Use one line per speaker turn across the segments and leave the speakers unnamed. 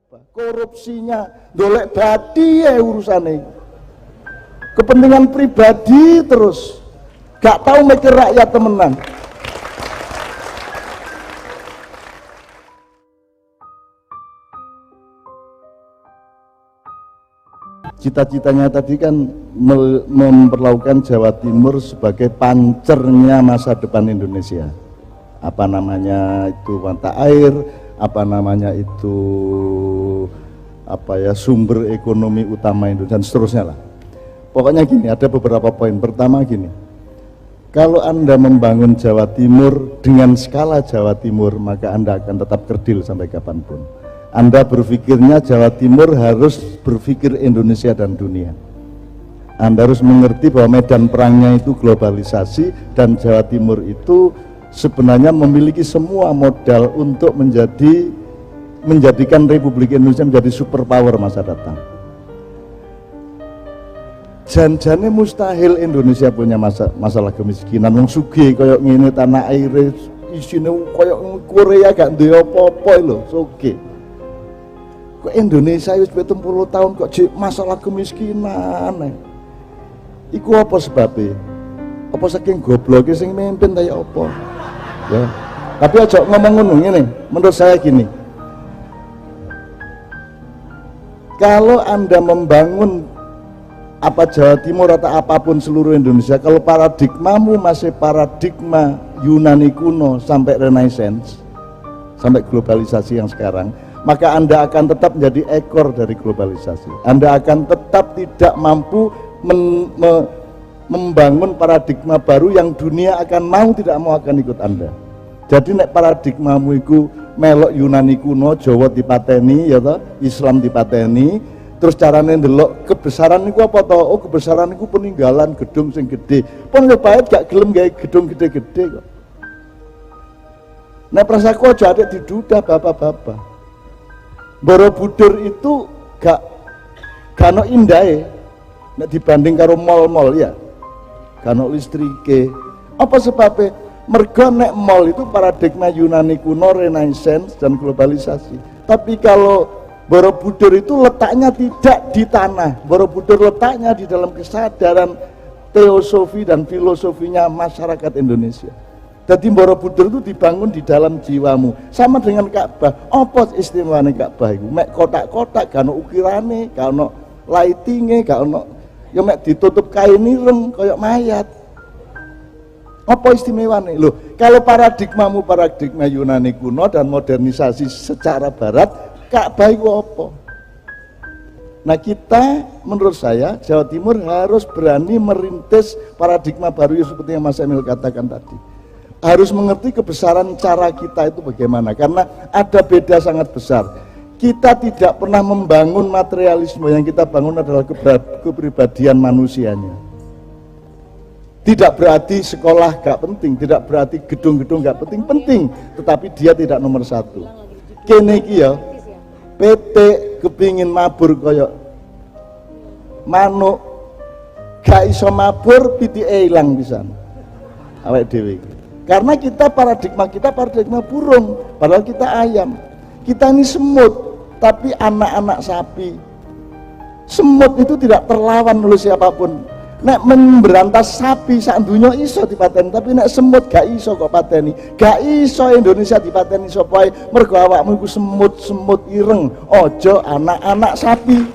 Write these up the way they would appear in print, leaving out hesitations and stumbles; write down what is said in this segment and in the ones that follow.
korupsinya dolek badi ya urusane, kepentingan pribadi terus, gak tahu mikir rakyat temenan. Cita-citanya tadi kan memperlakukan Jawa Timur sebagai pancernya masa depan Indonesia. Apa namanya itu mata air, apa namanya itu sumber ekonomi utama Indonesia dan seterusnya lah. Pokoknya gini, ada beberapa poin. Pertama gini, kalau Anda membangun Jawa Timur dengan skala Jawa Timur, maka Anda akan tetap kerdil sampai kapanpun. Anda berpikirnya Jawa Timur harus berpikir Indonesia dan dunia. Anda harus mengerti bahwa medan perangnya itu globalisasi, dan Jawa Timur itu sebenarnya memiliki semua modal untuk menjadikan Republik Indonesia menjadi superpower masa datang. Janjane mustahil Indonesia punya masalah kemiskinan. Wong sugih koyok ngene, tanah air isine koyok Korea gak duwe apa-apa lho, sugih. Kok Indonesia wis 70 tahun kok masalah kemiskinan. Iku apa sebabnya? Apa saking gobloke sing mimpin ta ya apa? Ya. Tapi aja ngomong ngono ngene, menurut saya gini. Kalau Anda membangun apa Jawa Timur atau apapun seluruh Indonesia, kalau paradigmamu masih paradigma Yunani kuno sampai Renaissance, sampai globalisasi yang sekarang, maka Anda akan tetap menjadi ekor dari globalisasi. Anda akan tetap tidak mampu membangun paradigma baru yang dunia akan mau tidak mau akan ikut Anda. Jadi nek paradigmamu itu melok Yunani kuno, Jawa dipateni ya toh, Islam dipateni, terus carane ndelok kebesaran niku apa toh? Oh, kebesaran niku peninggalan gedung sing gede. Pun yo bae gak gelem gawe gedung gede-gede kok. Nek prasaku aja ada didudah bapak-bapak. Borobudur itu gak ono indahe nek dibanding karo mall-mall ya. Gak ono listrike. Apa sebabnya? Mergo nek mall itu paradigma Yunani kuno, Renaissance dan globalisasi. Tapi kalau Borobudur itu letaknya tidak di tanah. Borobudur letaknya di dalam kesadaran teosofi dan filosofinya masyarakat Indonesia. Jadi Borobudur itu dibangun di dalam jiwamu, sama dengan Ka'bah. Apa istimewanya Ka'bah itu? Mek kotak-kotak, gak ono ukirane, gak ono lightinge, gak ono, ya mek ditutup kain ireng kayak mayat. Apa istimewanya? Loh, kalau paradigmamu paradigma Yunani kuno dan modernisasi secara barat, Ka'bah itu apa? Nah kita, menurut saya, Jawa Timur harus berani merintis paradigma baru seperti yang Mas Emil katakan tadi. Harus mengerti kebesaran cara kita itu bagaimana, karena ada beda sangat besar. Kita tidak pernah membangun materialisme, yang kita bangun adalah kepribadian manusianya. Tidak berarti sekolah gak penting, tidak berarti gedung-gedung gak penting, penting, tetapi dia tidak nomor satu. Kene iki ya, PT kepingin mabur koyok manuk, gak iso mabur, pitike ilang pisan. Awake dhewe iki. Karena kita paradigma burung, padahal kita ayam. Kita ini semut, tapi anak-anak sapi. Semut itu tidak terlawan oleh siapapun. Nek memberantas sapi sak dunya iso dipateni, tapi nek semut gak iso kok pateni. Gak iso Indonesia dipateni sapa ae, mergo awakmu iku semut ireng, ojo anak-anak sapi.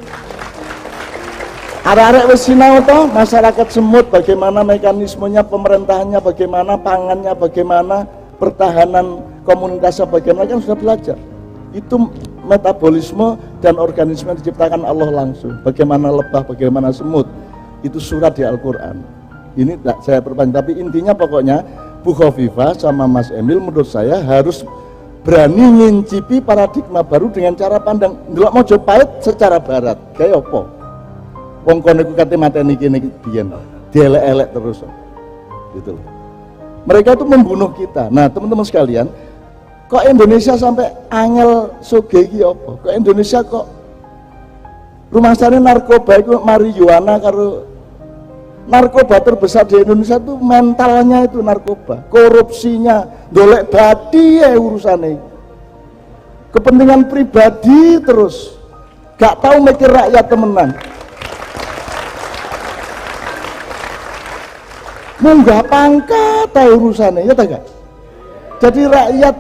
Arek-arek wis sinau toh masyarakat semut, bagaimana mekanismenya, pemerintahannya bagaimana, pangannya bagaimana, pertahanan komunitasnya bagaimana, kan sudah belajar. Itu metabolisme dan organisme yang diciptakan Allah langsung. Bagaimana lebah, bagaimana semut. Itu surat di Al-Qur'an. Ini tidak saya perpanjang, tapi intinya pokoknya Bu Khofifah sama Mas Emil menurut saya harus berani ngincipi paradigma baru dengan cara pandang ndelok Mojopahit secara barat. Kayak apa? Wong kono iku kate mateni kene biyen, dielek-elek terus. Gitu loh. Mereka itu membunuh kita. Nah, teman-teman sekalian, kok Indonesia sampai angel soge iki apa? Kok Indonesia kok rumasane narkoba iku marijuana karo narkoba terbesar di Indonesia itu mentalnya itu narkoba, korupsinya, dolek badi ya urusane. kepentingan pribadi terus, gak tahu mikir rakyat temenan. Munggah pangkat tahu urusannya, ya tak gak? Jadi rakyat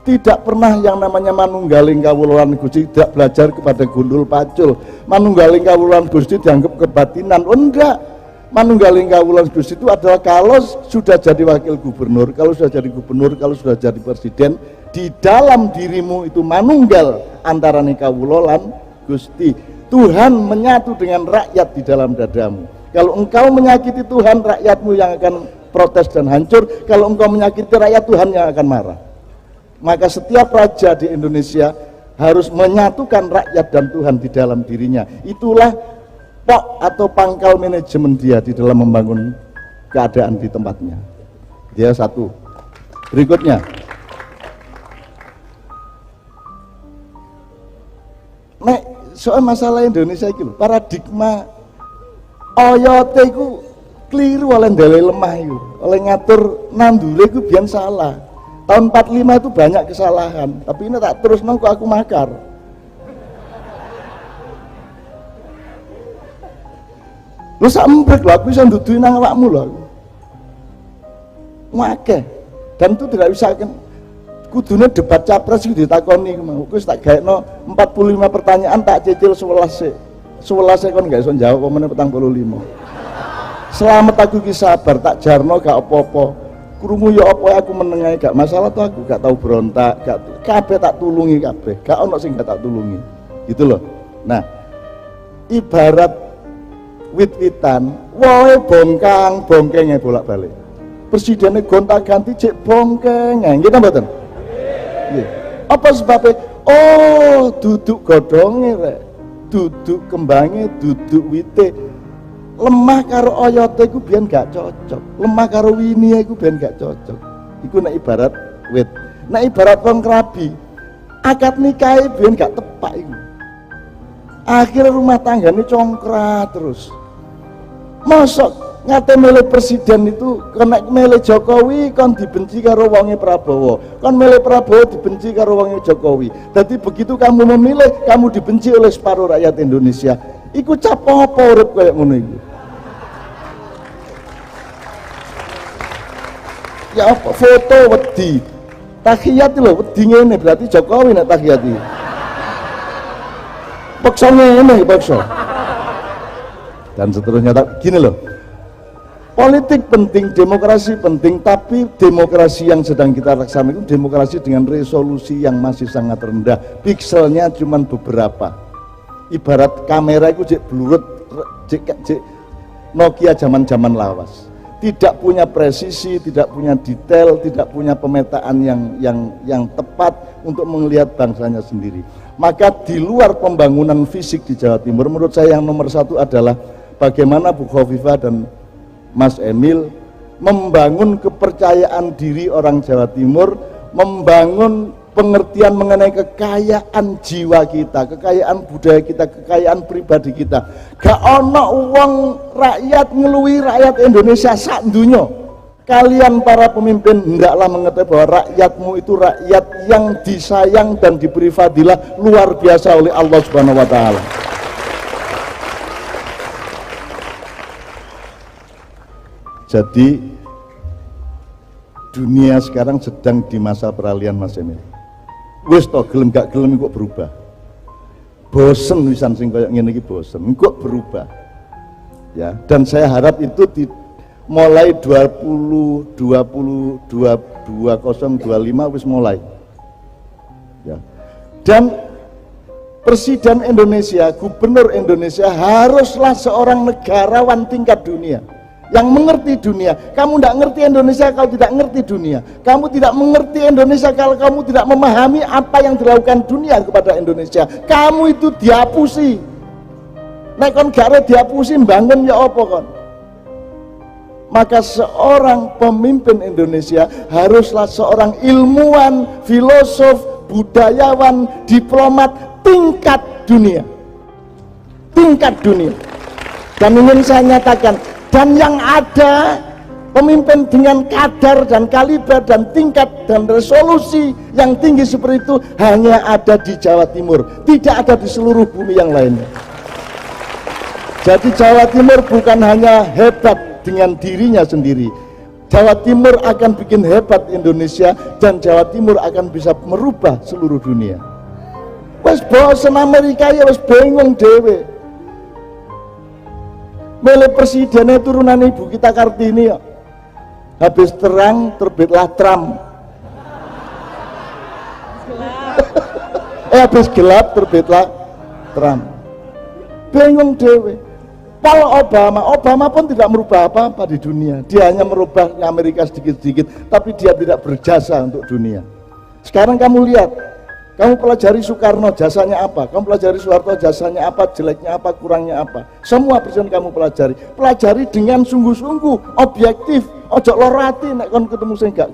tidak pernah yang namanya manunggaling kawuloan Gusti, tidak belajar kepada gundul pacul. Manunggaling kawuloan Gusti dianggap kebatinan. Oh enggak, manunggaling kawuloan Gusti itu adalah kalau sudah jadi wakil gubernur, kalau sudah jadi gubernur, kalau sudah jadi presiden, di dalam dirimu itu manunggal antara kawuloan Gusti. Tuhan menyatu dengan rakyat di dalam dadamu. Kalau engkau menyakiti Tuhan, rakyatmu yang akan protes dan hancur. Kalau engkau menyakiti rakyat, Tuhan yang akan marah. Maka setiap raja di Indonesia harus menyatukan rakyat dan Tuhan di dalam dirinya. Itulah pok atau pangkal manajemen dia di dalam membangun keadaan di tempatnya. Dia satu. Berikutnya, soal masalah Indonesia itu, paradigma oyote itu keliru oleh ndale lemah itu, oleh ngatur nandure itu biar salah. Tahun 45 itu banyak kesalahan, tapi ini tak terus nongko aku makar. Lu sak embrek lho, aku bisa nduduhi nang awakmu lho aku. Ngake. Dan itu tidak bisa kan. Kudune debat capres iki ditakoni mau. Wis tak gaekno 45 pertanyaan tak cicil 11 sik. 11 kon gak iso jawab apa meneh 45. Selamat aku ki sabar tak jarno gak apa-apa. Krungu ya apa aku menengahi gak masalah tuh, aku gak tahu berontak, gak kabeh tak tulungi kabeh, gak ono sing gak tak tulungi. Gitu loh. Nah, ibarat wit-witan, woe bongkang, bongkenge bolak-balik. Presidennya gonta-ganti cek bongkenge, gitu mboten? Nggih. Apa sebabnya? Oh, duduk godhonge rek. Duduk kembange, duduk wite. Lemah karo oyote iku biyen gak cocok, lemah karo winie iku biyen gak cocok. Iku nek ibarat wit, nek ibarat wong krabi, akad nikahe biyen gak tepak iku. Akhirnya rumah tanggane congkrak terus. Mosok ngate milih presiden itu, kena milih Jokowi kon dibenci karo wonge Prabowo, kon milih Prabowo dibenci karo wonge Jokowi. Jadi begitu kamu memilih, kamu dibenci oleh separuh rakyat Indonesia. Iku cap apa urip koyo ngono iku? Ya apa foto wedi tahiyat lho, wedi ngene berarti Jokowi nek tahiyat iki. Paksa ngene paksa. Dan seterusnya. Gini loh, politik penting, demokrasi penting, tapi demokrasi yang sedang kita laksanakan itu demokrasi dengan resolusi yang masih sangat rendah, pikselnya cuma beberapa. Ibarat kamera itu cek blurut, cek Nokia zaman-zaman lawas. Tidak punya presisi, tidak punya detail, tidak punya pemetaan yang tepat untuk melihat bangsanya sendiri. Maka di luar pembangunan fisik di Jawa Timur, menurut saya yang nomor satu adalah bagaimana Bu Khofifah dan Mas Emil membangun kepercayaan diri orang Jawa Timur, membangun pengertian mengenai kekayaan jiwa kita, kekayaan budaya kita, kekayaan pribadi kita. Gak ono uang rakyat ngeluhi rakyat Indonesia sak dunya. Kalian para pemimpin hendaklah mengetahui bahwa rakyatmu itu rakyat yang disayang dan diberi fadilah luar biasa oleh Allah Subhanahu wa taala. Jadi dunia sekarang sedang di masa peralihan, Mas Emil. Wis to gelem gak gelem kok berubah. Bosen wisan sing koyo ngene iki bosen, kok berubah. Ya, dan saya harap itu mulai 2025 wis mulai. Ya. Dan Presiden Indonesia, Gubernur Indonesia haruslah seorang negarawan tingkat dunia yang mengerti dunia. Kamu tidak ngerti Indonesia kalau tidak ngerti dunia. Kamu tidak mengerti Indonesia kalau kamu tidak memahami apa yang dilakukan dunia kepada Indonesia. Kamu itu dihapusi. Nek kon gak dihapusi bangun ya apa kon? Maka seorang pemimpin Indonesia haruslah seorang ilmuwan, filosof, budayawan, diplomat tingkat dunia. Tingkat dunia. Dan ingin saya nyatakan, dan yang ada Pemimpin dengan kadar dan kaliber dan tingkat dan resolusi yang tinggi seperti itu hanya ada di Jawa Timur, tidak ada di seluruh bumi yang lainnya. Jadi Jawa Timur bukan hanya hebat dengan dirinya sendiri, Jawa Timur akan bikin hebat Indonesia, dan Jawa Timur akan bisa merubah seluruh dunia. Wes bosen Amerika ya, wes bingung dewe. Milih presidennya turunan ibu kita Kartini ya. Habis terang terbitlah Trump. Habis gelap terbitlah Trump. Bingung dewe. Paul Obama pun tidak merubah apa-apa di dunia. Dia hanya merubah Amerika sedikit-sedikit, tapi dia tidak berjasa untuk dunia. Sekarang kamu lihat, kamu pelajari Soekarno jasanya apa, kamu pelajari Soeharto jasanya apa, jeleknya apa, kurangnya apa. Semua presiden kamu pelajari dengan sungguh-sungguh, objektif. Ojo lorati nek kon ketemu sing gak.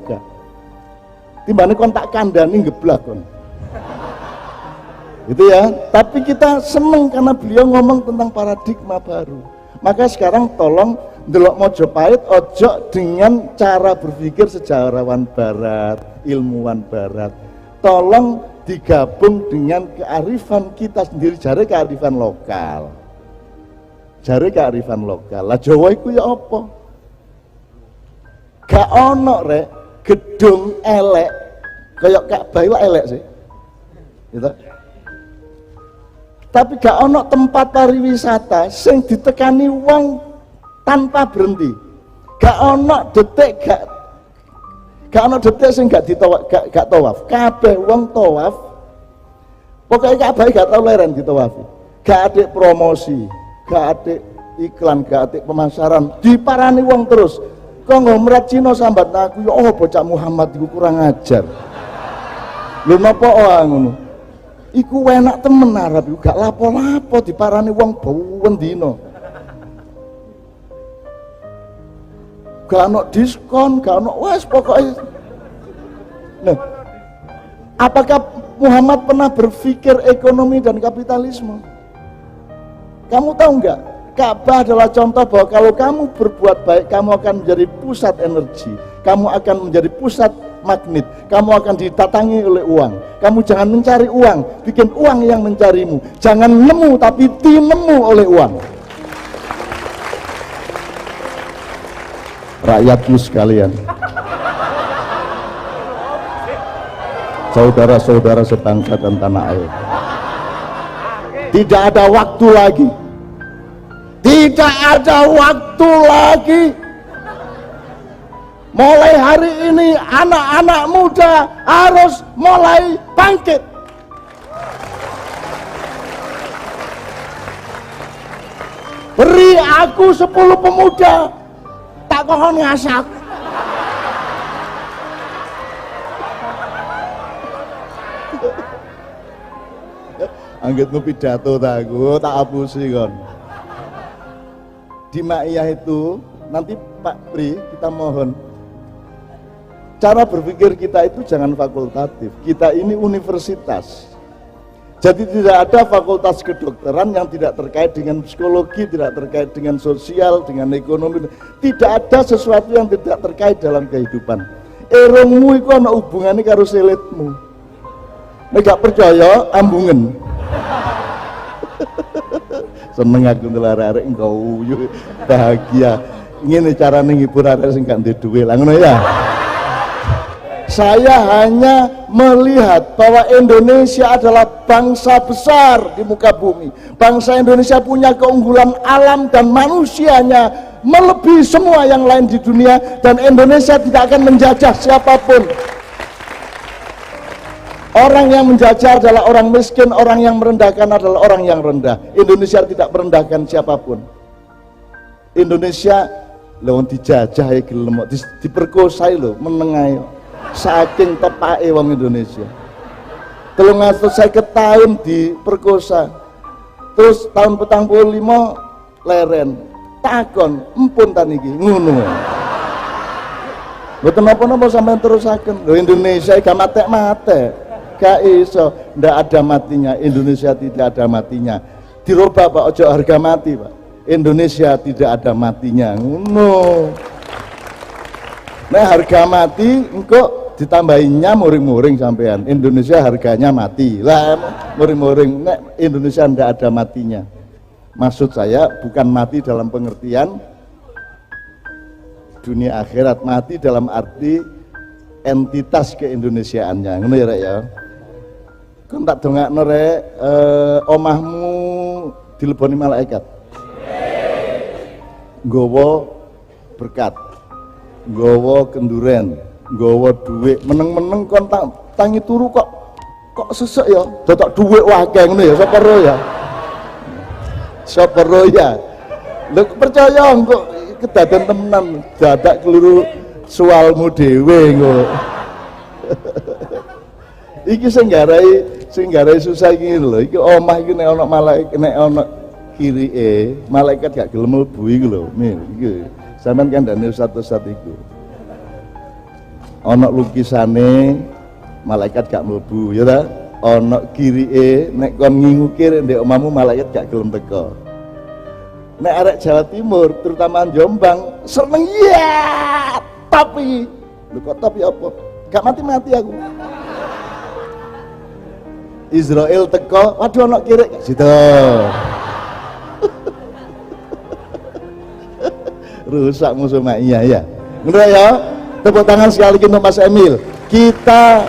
Timbane kon tak kandani geblak kon. Itu ya, tapi kita seneng karena beliau ngomong tentang paradigma baru. Maka sekarang tolong ndelok Mojopahit ojo dengan cara berpikir sejarawan barat, ilmuwan barat. Tolong digabung dengan kearifan kita sendiri, jare kearifan lokal. Jare kearifan lokal. Lah Jawa iku ya apa? Gak ono rek gedung elek kayak Ka'bah elek sih. Gitu. Tapi gak ono tempat pariwisata sing ditekani wong tanpa berhenti. Gak ono detik sing gak tawaf. Kabeh wong tawaf. Pokoknya Ka'bah gak tau leren ditawafi. Gak ada promosi, gak ada iklan, gak ada pemasaran. Diparani wong terus. Kok ngomrat Cina sambat aku ya bocah Muhammad iku kurang ajar. Lho napa ngono? Iku enak temen Arab iku gak lapo-lapo diparani wong bawen dina. Gak ono diskon, gak ono wes pokoknya. Nah, apakah Muhammad pernah berpikir ekonomi dan kapitalisme? Kamu tahu enggak? Ka'bah adalah contoh bahwa kalau kamu berbuat baik, kamu akan menjadi pusat energi, kamu akan menjadi pusat magnet, kamu akan ditatangi oleh uang. Kamu jangan mencari uang, bikin uang yang mencarimu. Jangan nemu tapi dinemu oleh uang. Rakyatku sekalian, saudara-saudara sebangsa dan tanah air, tidak ada waktu lagi. Tidak ada waktu lagi. Mulai hari ini anak-anak muda harus mulai bangkit. Beri aku 10 pemuda, tak kohon ngasak. Anggitmu pidato tak hapusi kon. Di Ma'iyah itu nanti Pak Pri kita mohon cara berpikir kita itu jangan fakultatif. Kita ini universitas, jadi tidak ada fakultas kedokteran yang tidak terkait dengan psikologi, tidak terkait dengan sosial, dengan ekonomi. Tidak ada sesuatu yang tidak terkait dalam kehidupan. Erongmu itu ada hubungannya karo selitmu. Nek gak percaya ambungen. Seneng aku ndelok arek engko bahagia. Ngene carane ngibur arek sing gak ndek duwe. Lah ngono ya. Saya hanya melihat bahwa Indonesia adalah bangsa besar di muka bumi. Bangsa Indonesia punya keunggulan alam dan manusianya melebihi semua yang lain di dunia, dan Indonesia tidak akan menjajah siapapun. Orang yang menjajah adalah orang miskin, orang yang merendahkan adalah orang yang rendah. Indonesia tidak merendahkan siapapun. Indonesia lho dijajah ya gelem, diperkosai lho, menengai saking tepake wong Indonesia. 350 tahun diperkosa. Terus tahun 45 leren. Takon, empun ta niki ngono. Mboten napa-napa sampean terusaken. Lho Indonesia gak mate-mate. Gak iso, ndak ada matinya. Indonesia tidak ada matinya. Dirubah Pak, ojo harga mati Pak. Indonesia tidak ada matinya. No. Nek harga mati engko ditambahinya muring-muring sampean. Indonesia harganya mati. Lah muring-muring, nek Indonesia ndak ada matinya. Maksud saya bukan mati dalam pengertian dunia akhirat, mati dalam arti entitas keindonesiaannya. Ngono ya Rek ya. Kon tak dongakno Rek, omahmu dileboni malaikat. Nggawa berkat, nggawa kenduren, nggawa duit, meneng-meneng kon tangi turu kok sesek ya, dotok duit wakeh ngono ya, sapa ro ya. Sapa ro ya. Lho percaya kok kedaden temenan, dadak keluru sualmu dhewe engko. Iki sing garai susah iki lho, iki omah iki nek ana malaikat, nek ana kirike, malaikat gak gelem mlebu iki lho. Mir, iki. Sampeyan kandhane ustaz-ustaz iku. Ana lukisane malaikat gak mlebu, ya ta? Ana kirike, nek kon ngingukir ndek omahmu malaikat gak gelem teko. Nek arek Jawa Timur, terutama Jombang, seneng ya, tapi lho kok tapi apa? Gak mati-mati aku. Israel teko, waduh ana kirik situ. Rusak musuh iya ya. Ngono ya. Tepuk tangan sekali lagi untuk Mas Emil. Kita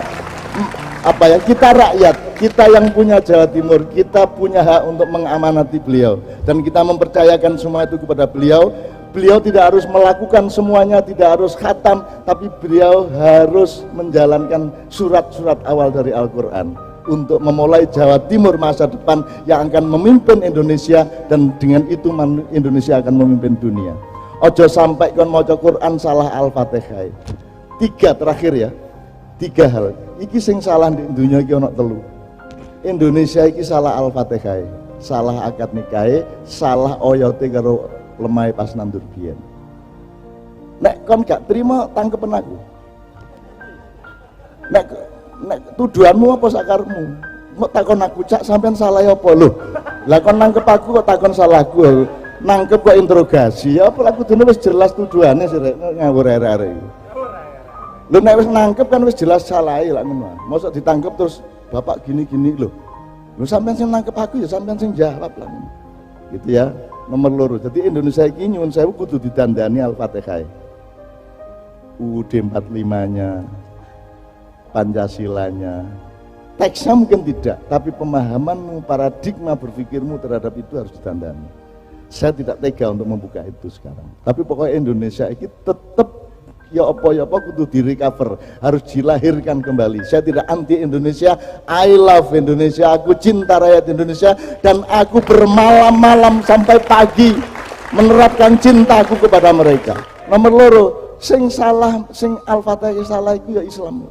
apa ya? Kita rakyat, kita yang punya Jawa Timur, kita punya hak untuk mengamanati beliau dan kita mempercayakan semua itu kepada beliau. Beliau tidak harus melakukan semuanya, tidak harus khatam, tapi beliau harus menjalankan surat-surat awal dari Al-Qur'an untuk memulai Jawa Timur masa depan yang akan memimpin Indonesia, dan dengan itu Indonesia akan memimpin dunia. Ojo sampai kon maca Quran salah Al-Fatihah. 3 terakhir ya. 3 hal. Iki sing salah di dunia iki ana 3. Indonesia iki salah Al-Fatihah, salah akad nikahe, salah oyote karo lemah pas nandur biyen. Nek kon gak terima tangkepen aku. Nek tuduhanmu apa sakarmu? Kok takon aku cak sampean salah apa lho? Lah kon nangkep aku kok takon salahku. Nangkep kok interogasi. Ya apa aku dene wis jelas tuduhane sih ngawur arek-arek iki. Lho nek wis nangkep kan wis jelas salahe lak ngono. Mosok ditangkep terus bapak gini-gini lho. Lho sampean sing nangkep aku ya sampean sing jawab lah. Gitu ya. Nomor 2. Jadi Indonesia iki nyuwun sewu kudu didandani Al-Fatihah. UUD 45-nya, Pancasilanya. Teksnya mungkin tidak, tapi pemahamanmu, paradigma berpikirmu terhadap itu harus didandani. Saya tidak tega untuk membuka itu sekarang. Tapi pokoknya Indonesia ini tetap ya apa kudu direcover, harus dilahirkan kembali. Saya tidak anti Indonesia, I love Indonesia, aku cinta rakyat Indonesia, dan aku bermalam-malam sampai pagi menerapkan cintaku kepada mereka. Nomor 2, sing salah, sing Al-Fatihah salah itu ya Islam.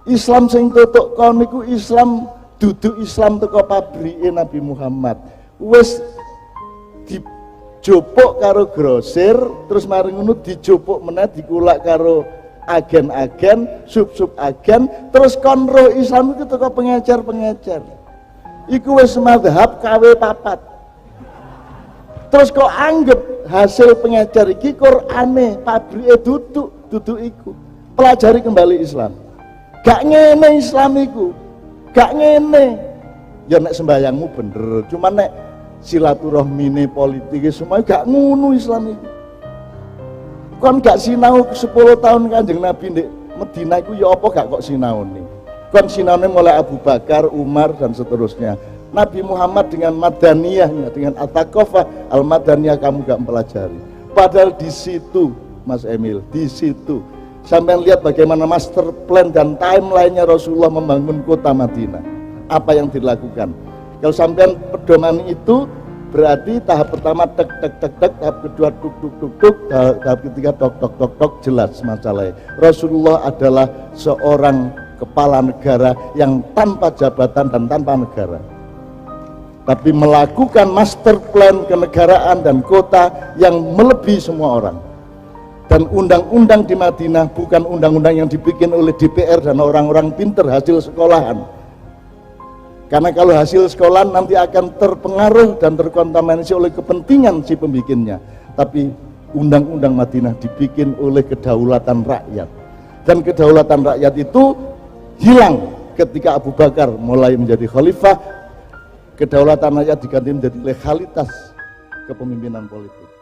Islam sing tutuk kon niku Islam duduk Islam teko pabrike Nabi Muhammad. Wis dijupuk karo grosir, terus mari ngono dijupuk meneh dikulak karo agen-agen, sub-sub agen, terus konro Islam itu teko pengecer-pengecer. Iku wis mazhab KW 4. Terus kok anggap hasil pengecer iki Qur'ane, pabrike duduk iku. Pelajari kembali Islam. Gak ngene Islam iku. Gak ngene. Ya nek sembayangmu bener, cuman nek silaturahmine politik semua gak ngono Islam itu. Kon gak sinau 10 tahun Kanjeng Nabi ndek Madinah iku ya apa gak kok sinaune. Kon sinaune mulai Abu Bakar, Umar dan seterusnya. Nabi Muhammad dengan madaniyahnya, dengan at-taqafah al-madaniyah kamu gak mempelajari. Padahal di situ Mas Emil, di situ sampai lihat bagaimana master plan dan timeline-nya Rasulullah membangun kota Madinah. Apa yang dilakukan? Kalau sampean pedoman itu berarti tahap pertama tek tek tek tek, tahap kedua tuk tuk tuk tuk, tahap ketiga tok tok tok tok, jelas masalahnya. Rasulullah adalah seorang kepala negara yang tanpa jabatan dan tanpa negara, tapi melakukan master plan kenegaraan dan kota yang melebihi semua orang. Dan undang-undang di Madinah bukan undang-undang yang dibikin oleh DPR dan orang-orang pinter hasil sekolahan. Karena kalau hasil sekolah nanti akan terpengaruh dan terkontaminasi oleh kepentingan si pembikinnya. Tapi undang-undang Madinah dibikin oleh kedaulatan rakyat, dan kedaulatan rakyat itu hilang ketika Abu Bakar mulai menjadi khalifah. Kedaulatan rakyat diganti menjadi legalitas kepemimpinan politik.